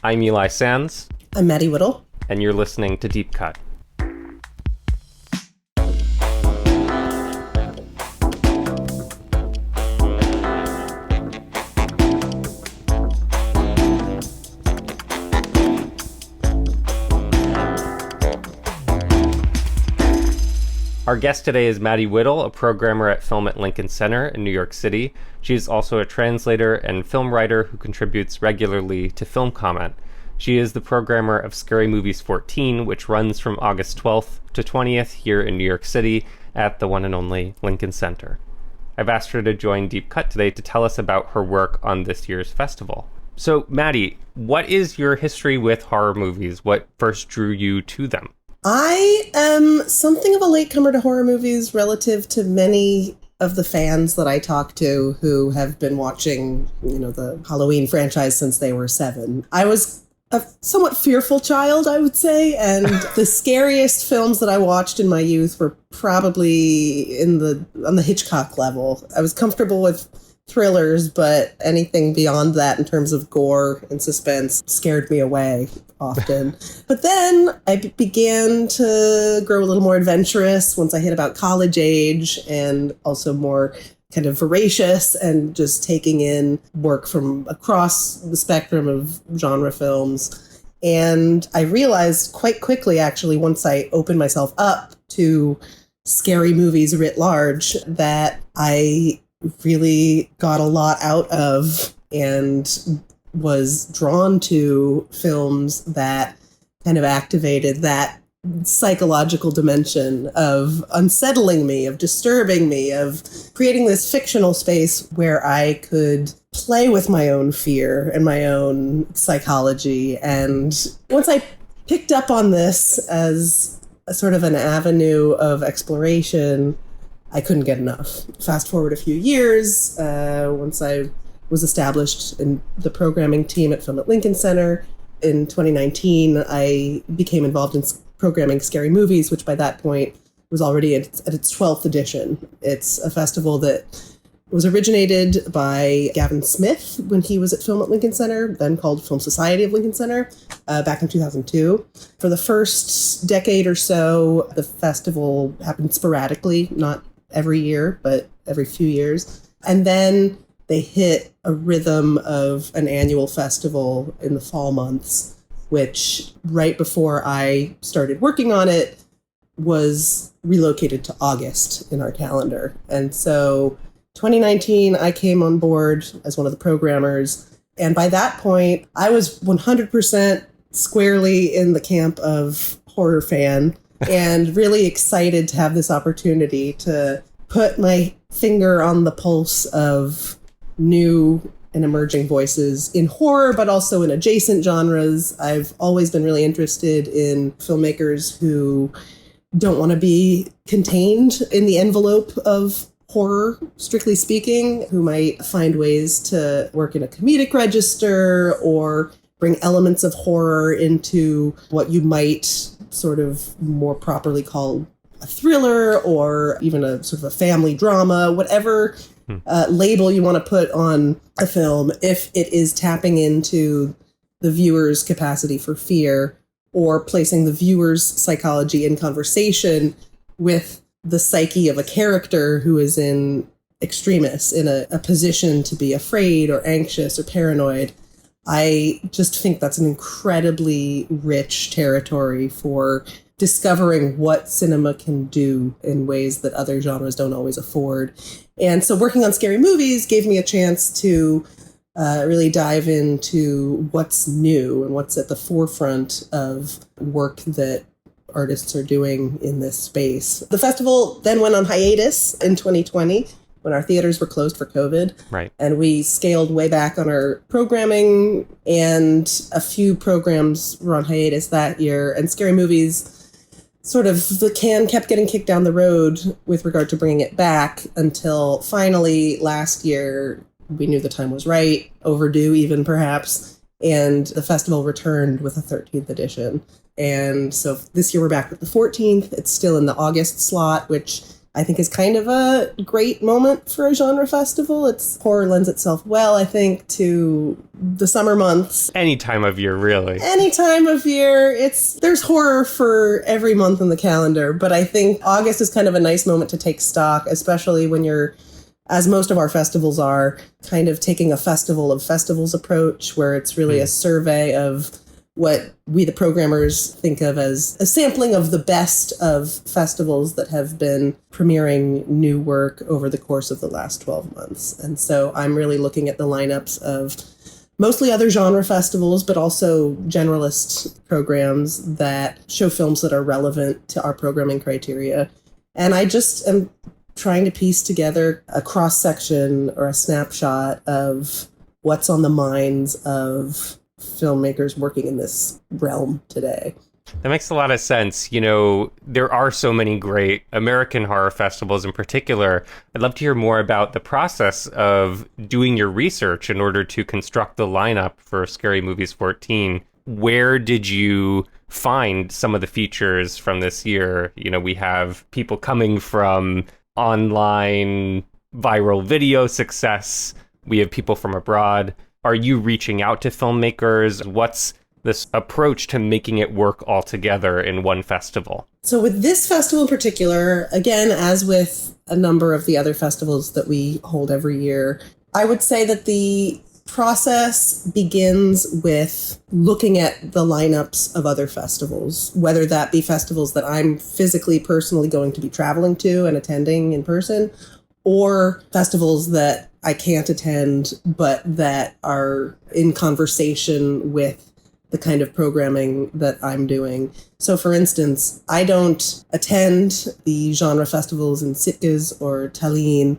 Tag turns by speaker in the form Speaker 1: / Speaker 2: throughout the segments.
Speaker 1: I'm Eli Sands.
Speaker 2: I'm Maddie Whittle.
Speaker 1: And you're listening to Deep Cut. Our guest today is Maddie Whittle, a programmer at Film at Lincoln Center in New York City. She is also a translator and film writer who contributes regularly to Film Comment. She is the programmer of Scary Movies XIV, which runs from August 12th to 20th here in New York City at the one and only Lincoln Center. I've asked her to join Deep Cut today to tell us about her work on this year's festival. So, Maddie, what is your history with horror movies? What first drew you to them?
Speaker 2: I am something of a latecomer to horror movies relative to many of the fans that I talk to who have been watching, the Halloween franchise since they were 7. I was a somewhat fearful child, I would say, and the scariest films that I watched in my youth were probably on the Hitchcock level. I was comfortable with thrillers, but anything beyond that in terms of gore and suspense scared me away often. But then I began to grow a little more adventurous once I hit about college age, and also more kind of voracious and just taking in work from across the spectrum of genre films. And I realized quite quickly, actually, once I opened myself up to scary movies writ large, that I really got a lot out of and was drawn to films that kind of activated that psychological dimension of unsettling me, of disturbing me, of creating this fictional space where I could play with my own fear and my own psychology. And once I picked up on this as a sort of an avenue of exploration, I couldn't get enough. Fast forward a few years, once I was established in the programming team at Film at Lincoln Center. In 2019, I became involved in programming Scary Movies, which by that point was already at its 12th edition. It's a festival that was originated by Gavin Smith when he was at Film at Lincoln Center, then called Film Society of Lincoln Center, back in 2002. For the first decade or so, the festival happened sporadically, not every year, but every few years. And then they hit a rhythm of an annual festival in the fall months, which right before I started working on it was relocated to August in our calendar. And so 2019, I came on board as one of the programmers. And by that point, I was 100% squarely in the camp of horror fan and really excited to have this opportunity to put my finger on the pulse of new and emerging voices in horror, but also in adjacent genres. I've always been really interested in filmmakers who don't want to be contained in the envelope of horror, strictly speaking, who might find ways to work in a comedic register or bring elements of horror into what you might sort of more properly call a thriller or even a sort of a family drama, whatever label you want to put on a film, if it is tapping into the viewer's capacity for fear or placing the viewer's psychology in conversation with the psyche of a character who is in extremis, in a position to be afraid or anxious or paranoid. I just think that's an incredibly rich territory for discovering what cinema can do in ways that other genres don't always afford. And so working on Scary Movies gave me a chance to really dive into what's new and what's at the forefront of work that artists are doing in this space. The festival then went on hiatus in 2020 when our theaters were closed for COVID.
Speaker 1: Right.
Speaker 2: And we scaled way back on our programming, and a few programs were on hiatus that year. And Scary Movies, sort of the can kept getting kicked down the road with regard to bringing it back until finally last year, we knew the time was right, overdue even perhaps, and the festival returned with a 13th edition. And so this year we're back with the 14th. It's still in the August slot, which I think is kind of a great moment for a genre festival. Horror lends itself well, I think, to the summer months.
Speaker 1: Any time of year, really.
Speaker 2: Any time of year. There's horror for every month in the calendar, but I think August is kind of a nice moment to take stock, especially when you're, as most of our festivals are, kind of taking a festival of festivals approach, where it's really a survey of what we, the programmers, think of as a sampling of the best of festivals that have been premiering new work over the course of the last 12 months. And so I'm really looking at the lineups of mostly other genre festivals, but also generalist programs that show films that are relevant to our programming criteria. And I just am trying to piece together a cross-section or a snapshot of what's on the minds of filmmakers working in this realm today.
Speaker 1: That makes a lot of sense. You know, there are so many great American horror festivals in particular. I'd love to hear more about the process of doing your research in order to construct the lineup for Scary Movies 14. Where did you find some of the features from this year? You know, we have people coming from online viral video success. We have people from abroad. Are you reaching out to filmmakers? What's this approach to making it work all together in one festival?
Speaker 2: So with this festival in particular, again, as with a number of the other festivals that we hold every year, I would say that the process begins with looking at the lineups of other festivals, whether that be festivals that I'm physically, personally going to be traveling to and attending in person, or festivals that I can't attend, but that are in conversation with the kind of programming that I'm doing. So for instance, I don't attend the genre festivals in Sitges or Tallinn,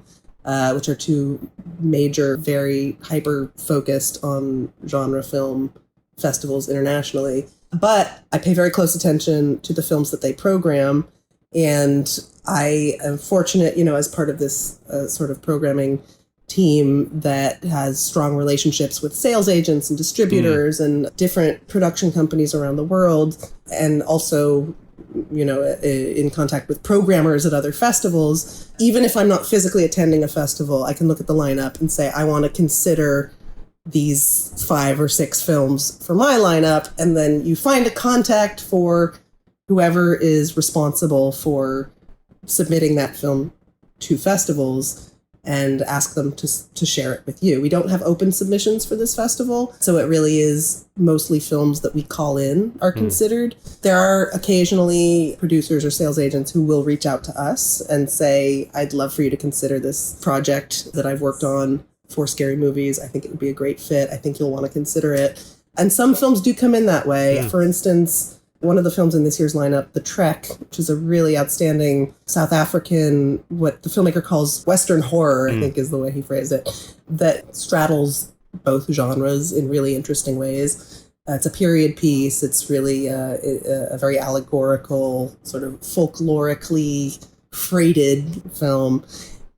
Speaker 2: which are two major, very hyper-focused on genre film festivals internationally. But I pay very close attention to the films that they program. And I am fortunate, you know, as part of this sort of programming team that has strong relationships with sales agents and distributors and different production companies around the world, and also, you know, in contact with programmers at other festivals. Even if I'm not physically attending a festival, I can look at the lineup and say, I want to consider these 5 or 6 films for my lineup. And then you find a contact for whoever is responsible for submitting that film to festivals and ask them to share it with you. We don't have open submissions for this festival, so it really is mostly films that we call in are considered. There are occasionally producers or sales agents who will reach out to us and say, I'd love for you to consider this project that I've worked on for Scary Movies. I think it would be a great fit. I think you'll want to consider it. And some films do come in that way. For instance, one of the films in this year's lineup, The Trek, which is a really outstanding South African, what the filmmaker calls Western horror, I think is the way he phrased it, that straddles both genres in really interesting ways. It's a period piece. It's really a very allegorical, sort of folklorically freighted film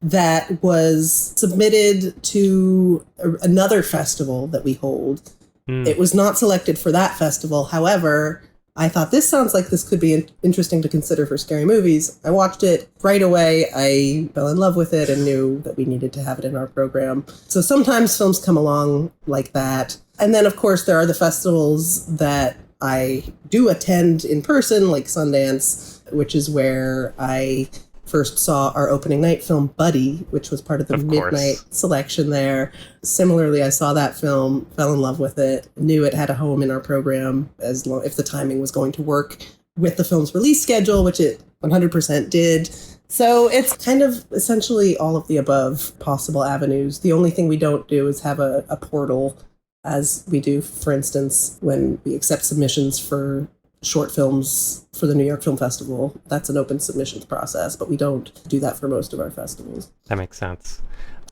Speaker 2: that was submitted to another festival that we hold. It was not selected for that festival. However, I thought this sounds like this could be interesting to consider for Scary Movies. I watched it right away. I fell in love with it and knew that we needed to have it in our program. So sometimes films come along like that. And then, of course, there are the festivals that I do attend in person, like Sundance, which is where I first saw our opening night film, Buddy, which was part of the midnight selection there. Similarly, I saw that film, fell in love with it, knew it had a home in our program as long if the timing was going to work with the film's release schedule, which it 100% did. So it's kind of essentially all of the above possible avenues. The only thing we don't do is have a portal, as we do, for instance, when we accept submissions for short films for the New York Film Festival. That's an open submissions process, but we don't do that for most of our festivals.
Speaker 1: That makes sense.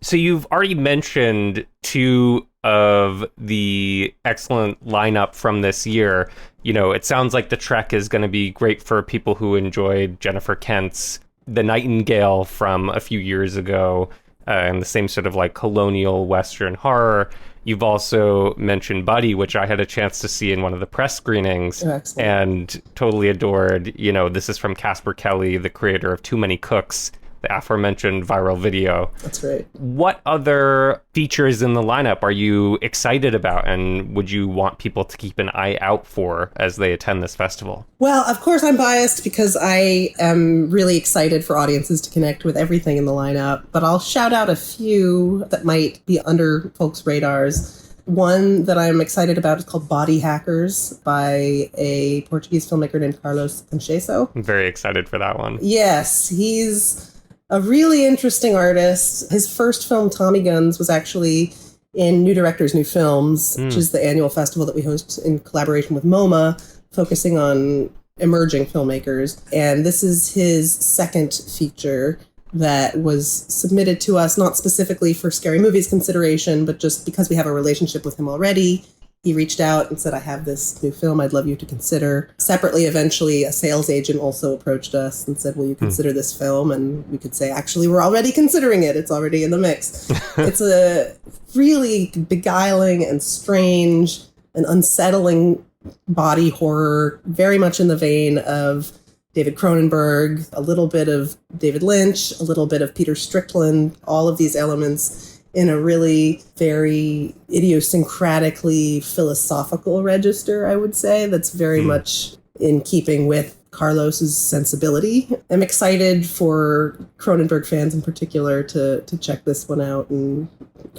Speaker 1: So you've already mentioned 2 of the excellent lineup from this year. You know, it sounds like The Trek is going to be great for people who enjoyed Jennifer Kent's The Nightingale from a few years ago, and the same sort of like colonial Western horror. You've also mentioned Buddy, which I had a chance to see in one of the press screenings and totally adored. You know, this is from Casper Kelly, the creator of Too Many Cooks, the aforementioned viral video.
Speaker 2: That's right.
Speaker 1: What other features in the lineup are you excited about, and would you want people to keep an eye out for as they attend this festival?
Speaker 2: Well, of course, I'm biased because I am really excited for audiences to connect with everything in the lineup, but I'll shout out a few that might be under folks' radars. One that I'm excited about is called Body Hackers by a Portuguese filmmaker named Carlos Concheso.
Speaker 1: I'm very excited for that one.
Speaker 2: Yes, he's a really interesting artist. His first film, Tommy Guns, was actually in New Directors, New Films, which is the annual festival that we host in collaboration with MoMA, focusing on emerging filmmakers. And this is his second feature that was submitted to us, not specifically for Scary Movies consideration, but just because we have a relationship with him already. He reached out and said, I have this new film I'd love you to consider. Separately, eventually, a sales agent also approached us and said, will you consider this film? And we could say, actually, we're already considering it. It's already in the mix. It's a really beguiling and strange and unsettling body horror, very much in the vein of David Cronenberg, a little bit of David Lynch, a little bit of Peter Strickland, all of these elements in a really very idiosyncratically philosophical register, I would say, that's very much in keeping with Carlos's sensibility. I'm excited for Cronenberg fans in particular to check this one out and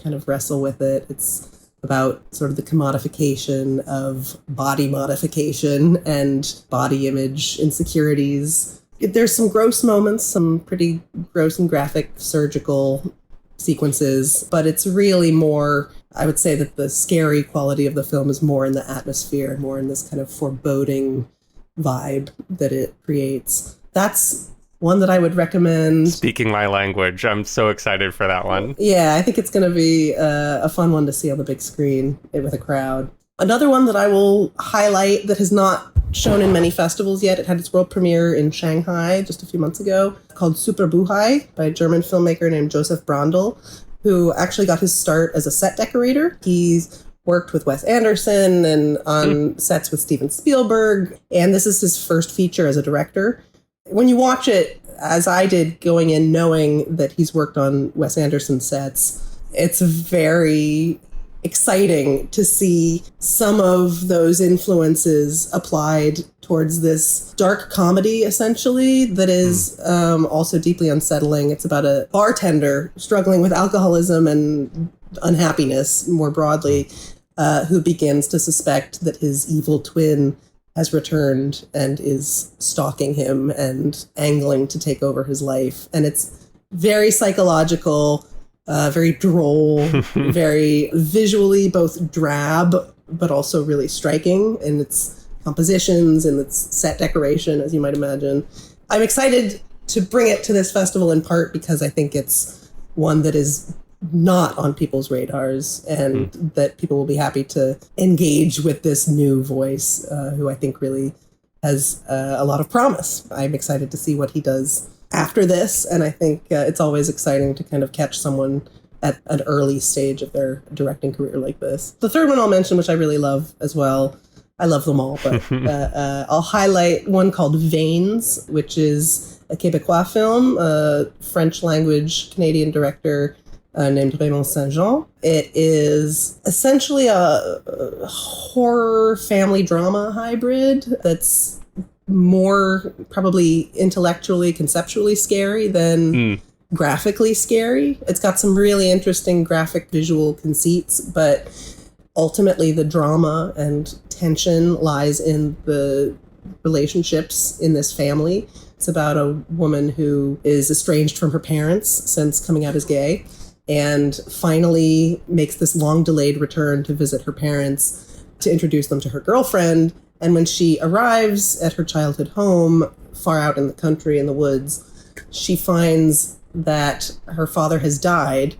Speaker 2: kind of wrestle with it. It's about sort of the commodification of body modification and body image insecurities. There's some gross moments, some pretty gross and graphic surgical sequences, but it's really more, I would say that the scary quality of the film is more in the atmosphere, more in this kind of foreboding vibe that it creates. That's one that I would recommend.
Speaker 1: Speaking my language, I'm so excited for that one.
Speaker 2: Yeah, I think it's going to be a fun one to see on the big screen with a crowd. Another one that I will highlight that has not shown in many festivals yet, it had its world premiere in Shanghai just a few months ago, called Super Buhai by a German filmmaker named Joseph Brandl, who actually got his start as a set decorator. He's worked with Wes Anderson and on sets with Steven Spielberg, and this is his first feature as a director. When you watch it, as I did, going in knowing that he's worked on Wes Anderson sets, it's very exciting to see some of those influences applied towards this dark comedy, essentially, that is also deeply unsettling. It's about a bartender struggling with alcoholism and unhappiness more broadly, who begins to suspect that his evil twin has returned and is stalking him and angling to take over his life. And it's very psychological, very droll, very visually both drab, but also really striking in its compositions and its set decoration, as you might imagine. I'm excited to bring it to this festival in part because I think it's one that is not on people's radars and that people will be happy to engage with this new voice who I think really has a lot of promise. I'm excited to see what he does after this, and I think it's always exciting to kind of catch someone at an early stage of their directing career like this. The third one I'll mention, which I really love as well, I love them all, but I'll highlight one called Veins, which is a Québécois film, a French language Canadian director named Raymond Saint-Jean. It is essentially a horror family drama hybrid that's more probably intellectually, conceptually scary than graphically scary. It's got some really interesting graphic visual conceits, but ultimately the drama and tension lies in the relationships in this family. It's about a woman who is estranged from her parents since coming out as gay, and finally makes this long-delayed return to visit her parents to introduce them to her girlfriend. And when she arrives at her childhood home, far out in the country, in the woods, she finds that her father has died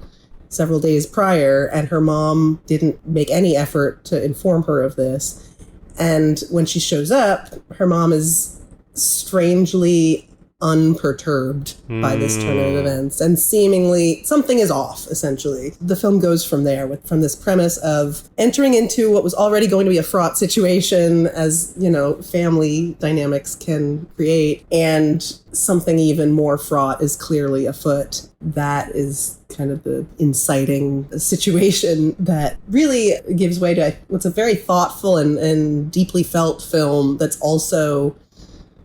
Speaker 2: several days prior, and her mom didn't make any effort to inform her of this. And when she shows up, her mom is strangely unperturbed by this turn of events, and seemingly something is off, essentially. The film goes from there, from this premise of entering into what was already going to be a fraught situation, as, family dynamics can create, and something even more fraught is clearly afoot. That is kind of the inciting situation that really gives way to what's a very thoughtful and deeply felt film that's also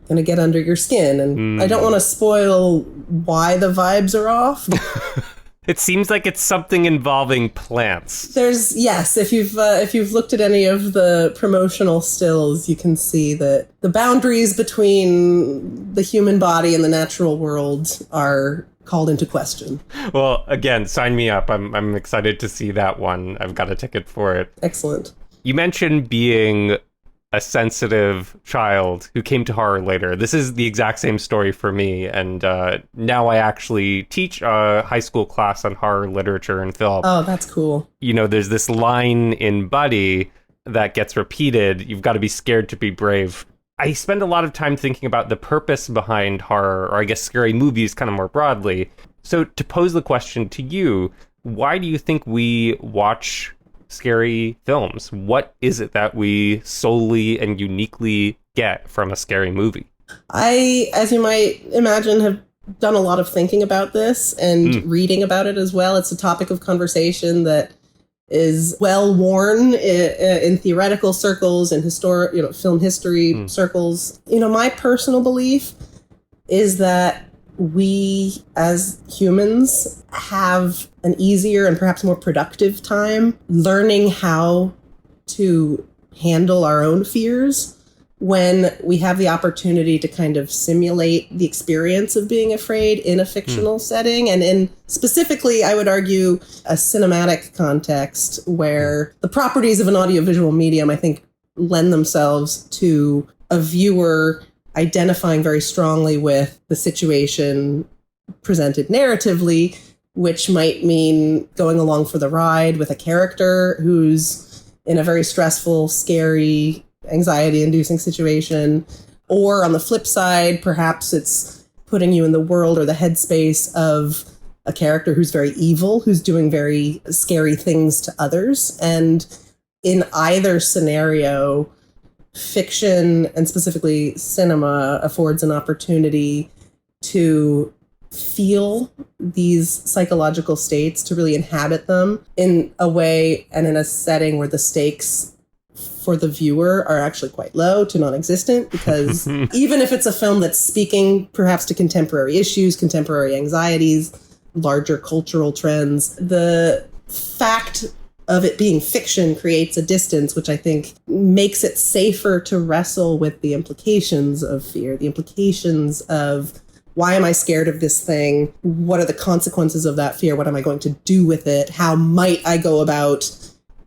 Speaker 2: going to get under your skin. And I don't want to spoil why the vibes are off.
Speaker 1: It seems like it's something involving plants.
Speaker 2: Yes, if you've looked at any of the promotional stills, you can see that the boundaries between the human body and the natural world are called into question.
Speaker 1: Well, again, sign me up. I'm excited to see that one. I've got a ticket for it.
Speaker 2: Excellent.
Speaker 1: You mentioned being a sensitive child who came to horror later. This is the exact same story for me, and now I actually teach a high school class on horror literature and film.
Speaker 2: Oh, that's cool.
Speaker 1: There's this line in Buddy that gets repeated, "You've got to be scared to be brave." I spend a lot of time thinking about the purpose behind horror, or I guess scary movies kind of more broadly. So to pose the question to you, why do you think we watch scary films? What is it that we solely and uniquely get from a scary movie?
Speaker 2: I, as you might imagine, have done a lot of thinking about this and reading about it as well. It's a topic of conversation that is well worn in theoretical circles and film history circles. My personal belief is that we as humans have an easier and perhaps more productive time learning how to handle our own fears when we have the opportunity to kind of simulate the experience of being afraid in a fictional setting, and in specifically, I would argue, a cinematic context where the properties of an audiovisual medium, I think, lend themselves to a viewer identifying very strongly with the situation presented narratively, which might mean going along for the ride with a character who's in a very stressful, scary, anxiety-inducing situation. Or on the flip side, perhaps it's putting you in the world or the headspace of a character who's very evil, who's doing very scary things to others. And in either scenario, fiction, and specifically cinema, affords an opportunity to feel these psychological states, to really inhabit them in a way and in a setting where the stakes for the viewer are actually quite low to non-existent, because even if it's a film that's speaking perhaps to contemporary issues, contemporary anxieties, larger cultural trends, the fact of it being fiction creates a distance, which I think makes it safer to wrestle with the implications of fear, the implications of why am I scared of this thing? What are the consequences of that fear? What am I going to do with it? How might I go about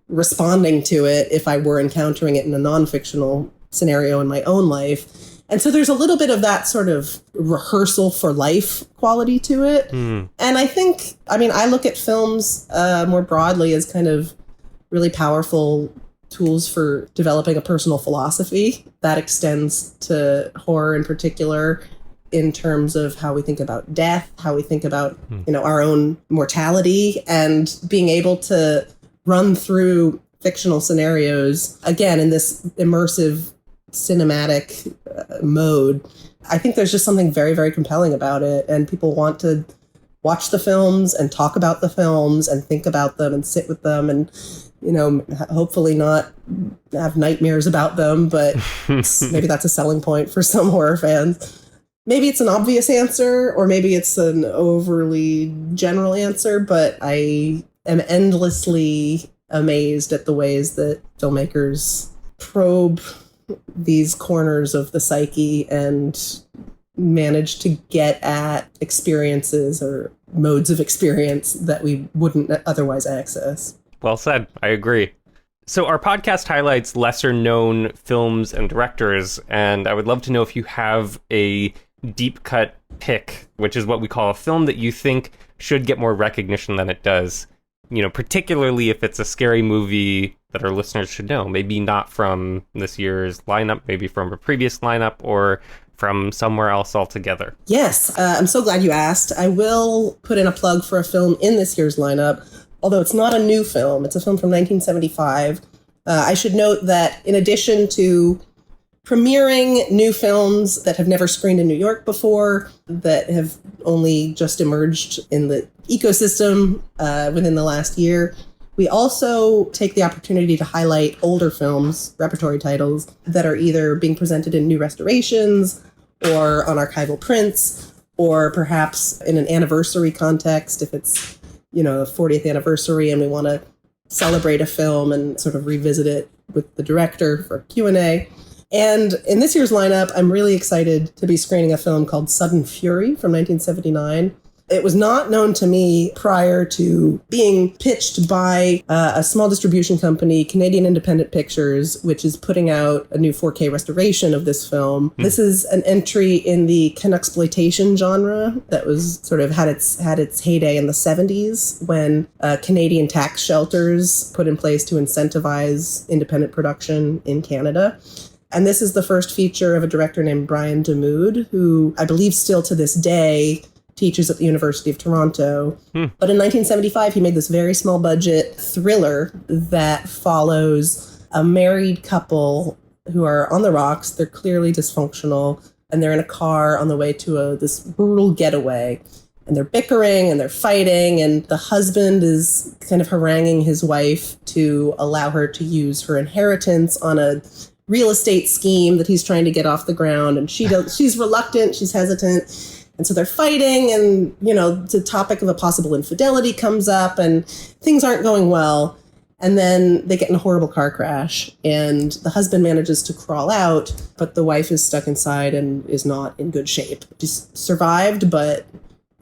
Speaker 2: responding to it if I were encountering it in a non-fictional scenario in my own life? And so there's a little bit of that sort of rehearsal for life quality to it. And I think, I look at films more broadly as kind of really powerful tools for developing a personal philosophy that extends to horror in particular, in terms of how we think about death, how we think about, our own mortality, and being able to run through fictional scenarios, again, in this immersive cinematic mode. I think there's just something very, very compelling about it, and people want to watch the films and talk about the films and think about them and sit with them and, hopefully not have nightmares about them, but maybe that's a selling point for some horror fans. Maybe it's an obvious answer, or maybe it's an overly general answer, but I am endlessly amazed at the ways that filmmakers probe these corners of the psyche and manage to get at experiences or modes of experience that we wouldn't otherwise access.
Speaker 1: Well said. I agree. So our podcast highlights lesser known films and directors, and I would love to know if you have a deep cut pick, which is what we call a film that you think should get more recognition than it does. Particularly if it's a scary movie that our listeners should know. Maybe not from this year's lineup, maybe from a previous lineup, or from somewhere else altogether?
Speaker 2: Yes, I'm so glad you asked. I will put in a plug for a film in this year's lineup, although it's not a new film. It's a film from 1975. I should note that in addition to premiering new films that have never screened in New York before, that have only just emerged in the ecosystem within the last year, we also take the opportunity to highlight older films, repertory titles, that are either being presented in new restorations or on archival prints, or perhaps in an anniversary context, if it's, a 40th anniversary and we want to celebrate a film and sort of revisit it with the director for Q&A. And in this year's lineup, I'm really excited to be screening a film called Sudden Fury from 1979. It was not known to me prior to being pitched by a small distribution company, Canadian Independent Pictures, which is putting out a new 4K restoration of this film. This is an entry in the Canexploitation genre that was sort of had its heyday in the 70s when Canadian tax shelters put in place to incentivize independent production in Canada. And this is the first feature of a director named Brian Damoud, who I believe still to this day teaches at the University of Toronto. But in 1975, he made this very small budget thriller that follows a married couple who are on the rocks. They're clearly dysfunctional, and they're in a car on the way to this brutal getaway. And they're bickering and they're fighting, and the husband is kind of haranguing his wife to allow her to use her inheritance on a real estate scheme that he's trying to get off the ground. And she's reluctant, she's hesitant. And so they're fighting, and, the topic of a possible infidelity comes up, and things aren't going well. And then they get in a horrible car crash, and the husband manages to crawl out, but the wife is stuck inside and is not in good shape. She's survived, but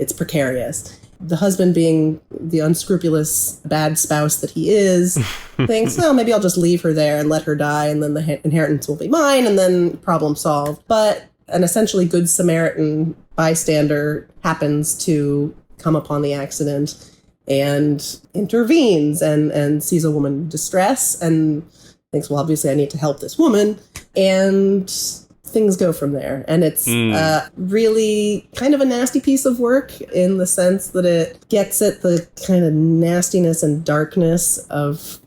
Speaker 2: it's precarious. The husband, being the unscrupulous, bad spouse that he is, thinks, well, maybe I'll just leave her there and let her die, and then the inheritance will be mine, and then problem solved. But an essentially good Samaritan bystander happens to come upon the accident and intervenes and sees a woman in distress and thinks, well, obviously I need to help this woman. And things go from there. And it's really kind of a nasty piece of work in the sense that it gets at the kind of nastiness and darkness of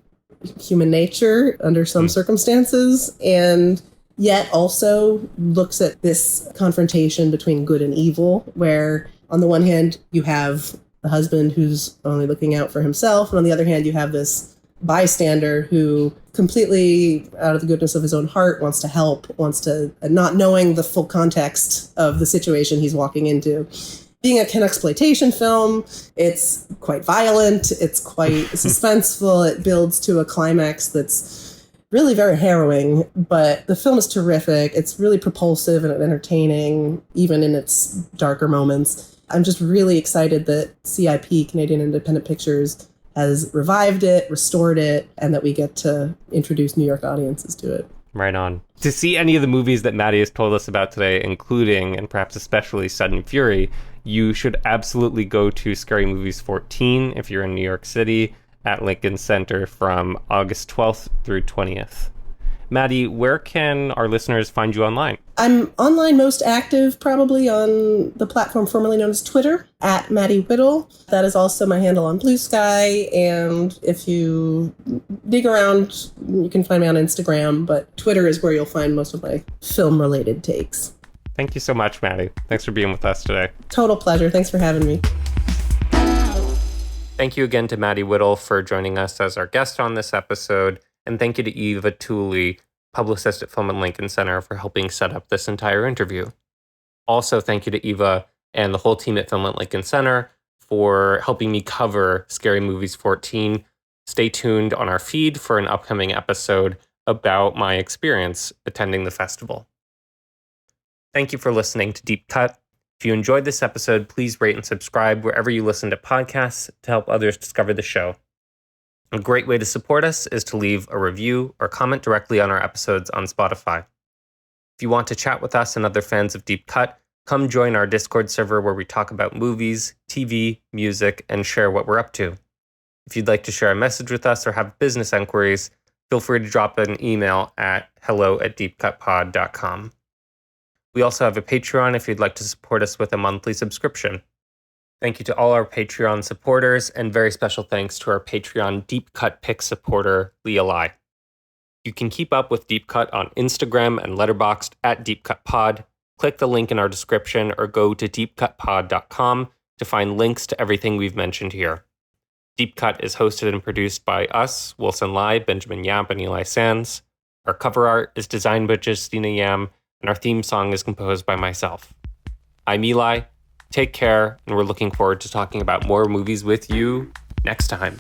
Speaker 2: human nature under some circumstances, and yet also looks at this confrontation between good and evil, where on the one hand you have the husband who's only looking out for himself, and on the other hand you have this bystander who completely out of the goodness of his own heart wants to help, not knowing the full context of the situation he's walking into. Being a Canexploitation film, it's quite violent, it's quite suspenseful, it builds to a climax that's really very harrowing, but the film is terrific. It's really propulsive and entertaining, even in its darker moments. I'm just really excited that CIP, Canadian Independent Pictures, has revived it, restored it, and that we get to introduce New York audiences to it.
Speaker 1: Right on. To see any of the movies that Maddie has told us about today, including, and perhaps especially, Sudden Fury, you should absolutely go to Scary Movies 14 if you're in New York City at Lincoln Center from August 12th through 20th. Maddie, where can our listeners find you online?
Speaker 2: I'm online most active probably on the platform formerly known as Twitter, at Maddie Whittle. That is also my handle on Blue Sky. And if you dig around, you can find me on Instagram, but Twitter is where you'll find most of my film-related takes.
Speaker 1: Thank you so much, Maddie. Thanks for being with us today.
Speaker 2: Total pleasure. Thanks for having me.
Speaker 1: Thank you again to Maddie Whittle for joining us as our guest on this episode. And thank you to Eva Tooley, publicist at Film at Lincoln Center, for helping set up this entire interview. Also, thank you to Eva and the whole team at Film at Lincoln Center for helping me cover Scary Movies 14. Stay tuned on our feed for an upcoming episode about my experience attending the festival. Thank you for listening to Deep Cut. If you enjoyed this episode, please rate and subscribe wherever you listen to podcasts to help others discover the show. A great way to support us is to leave a review or comment directly on our episodes on Spotify. If you want to chat with us and other fans of Deep Cut, come join our Discord server where we talk about movies, TV, music, and share what we're up to. If you'd like to share a message with us or have business inquiries, feel free to drop an email at hello@deepcutpod.com. We also have a Patreon if you'd like to support us with a monthly subscription. Thank you to all our Patreon supporters, and very special thanks to our Patreon Deep Cut Pick supporter, Leah Lai. You can keep up with Deep Cut on Instagram and Letterboxd at DeepCutPod. Click the link in our description or go to deepcutpod.com to find links to everything we've mentioned here. Deep Cut is hosted and produced by us, Wilson Lai, Benjamin Yap, and Eli Sands. Our cover art is designed by Justina Yam, and our theme song is composed by myself. I'm Eli. Take care, and we're looking forward to talking about more movies with you next time.